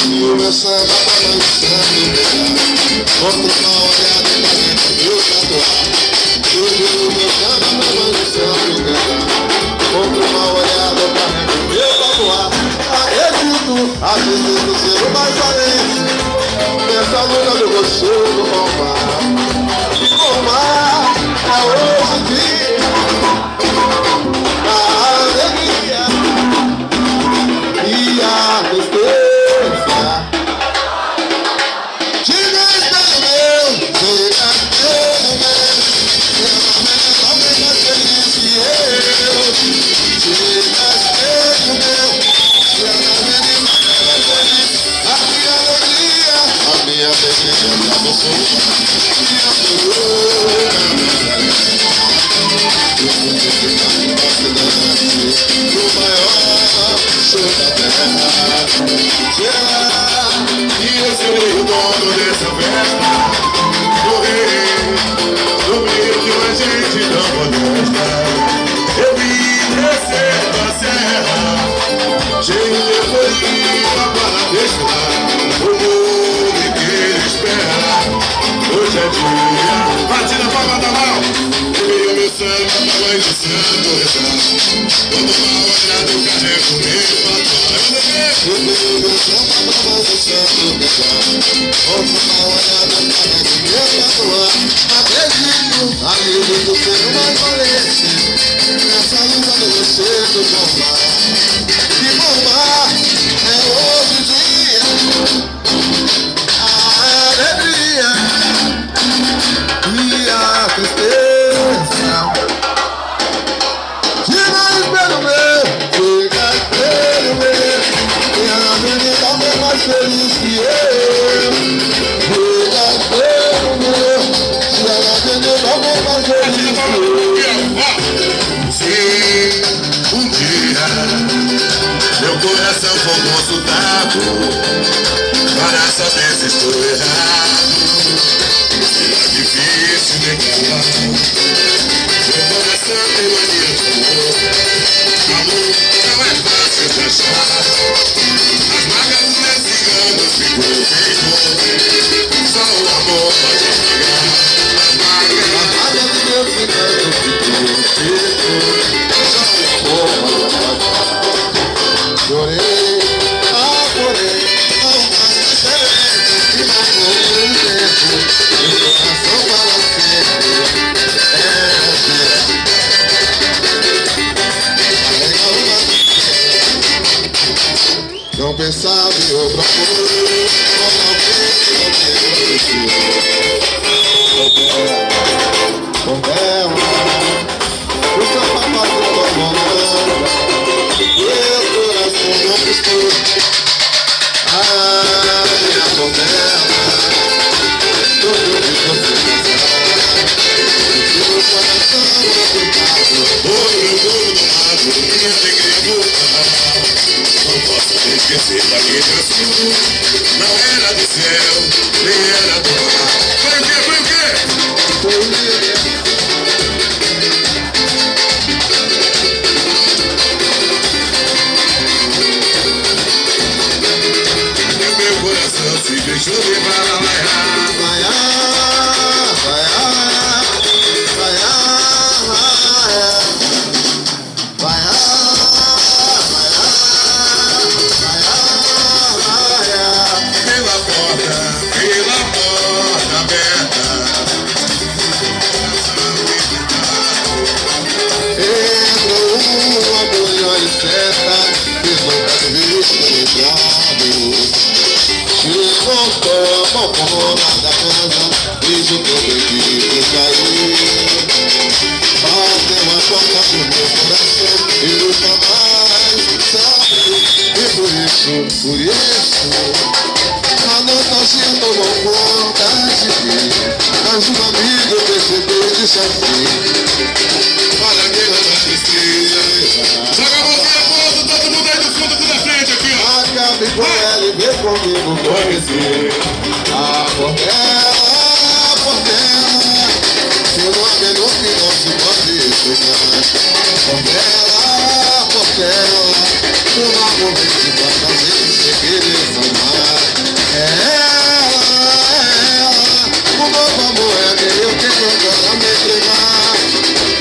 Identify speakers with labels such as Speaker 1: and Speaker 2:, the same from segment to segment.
Speaker 1: O meu samba tá balançando, contra uma olhada pra dentro do tatuar. O meu samba tá balançando, contra uma olhada pra dentro do meu tatuar. Acredito ser o mais valente nessa luta do gostoso com o mar. O mar é hoje em dia a alegria e a tristeza.
Speaker 2: Batida pra Guadalão, eu meu sangue, a mãe do santo rezar. Quando uma olhada eu carrego meu batom.
Speaker 1: Eu vejo meu samba pra mãe do santo rezar. Quando uma olhada eu carrego meu batom. Acredito ser o mais valente nessa luta do gostoso com o mar. E o mar é hoje o dia a alegria e a tristeza. Tira o espelho meu, fica espelho meu, e a menina é mais feliz que eu. Fica espelho meu, se a menina é mais feliz que eu.
Speaker 2: Se um dia meu coração for consultado para saber se estou errado, será difícil negar. Meu coração tem mania de amor. Amor não é fácil de achar. As mágoas dos ciganos ficam vivo. Só o amor pode apagar as mágoas.
Speaker 1: A mágoa do meu cigano ficou vivo. Só o amor pode apagar. Chorei, chorei, não mais diferente. E não foi um tempo, meu coração para sempre. Não pensava em outra coisa, como alguém que não tem com ela, o seu papai tomou mão, meu coração não piscou. Minha condela, todo de você pensar, meu coração é pecado,
Speaker 2: todo meu lado, minha alegria voltar. Não posso esquecer daquele azul. Não era do céu, nem era do mar. Foi o quê? Foi o quê?
Speaker 1: foi o dia.
Speaker 2: Meu coração se deixou levar a laiar.
Speaker 1: Vaiar, vaiar, vaiar, vaiar, vaiar, vaiar.
Speaker 2: Pela porta aberta.
Speaker 1: Entrou uma mulher certa, fez um bicho ligado. Chegou como porra da casa, fez o que eu pedi e caiu. Bateu a porta do meu coração e nunca mais saiu. E por isso, a nostalgia tomou conta de mim. Mas um amigo percebeu e disse assim:
Speaker 2: Olha que da tristeza. Joga a mãozinha pro outro, todo mundo aí do fundo, tudo da frente aqui, ó.
Speaker 1: acabe com ela e vem comigo conhecer a Portela, seu nome é no que não se pode chegar. Portela, amor vem de quantas vezes sem querer samar. O novo amor é aquele eu quero agora me entregar.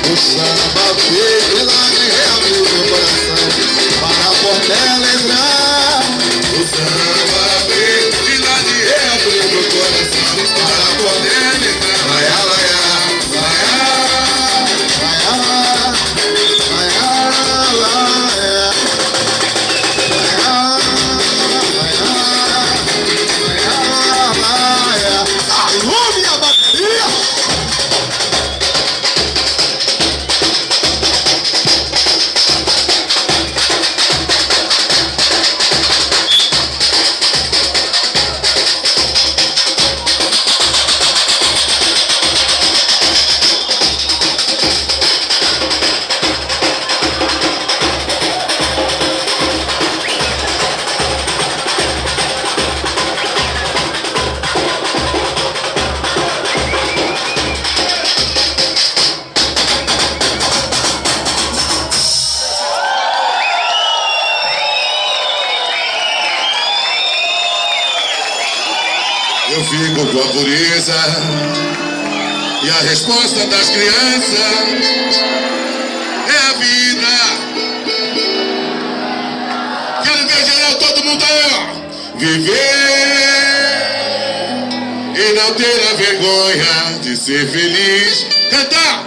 Speaker 1: O samba fez milagre, reabriu meu coração para a Portela entrar.
Speaker 2: O samba fez milagre, reabriu meu coração para a Portela entrar.
Speaker 1: Vai, vai, alô, minha bateria!
Speaker 2: Eu fico com a pureza e a resposta das crianças é a vida. Quero ver geral, todo mundo aí, ó. Viver e não ter a vergonha de ser feliz. Cantar!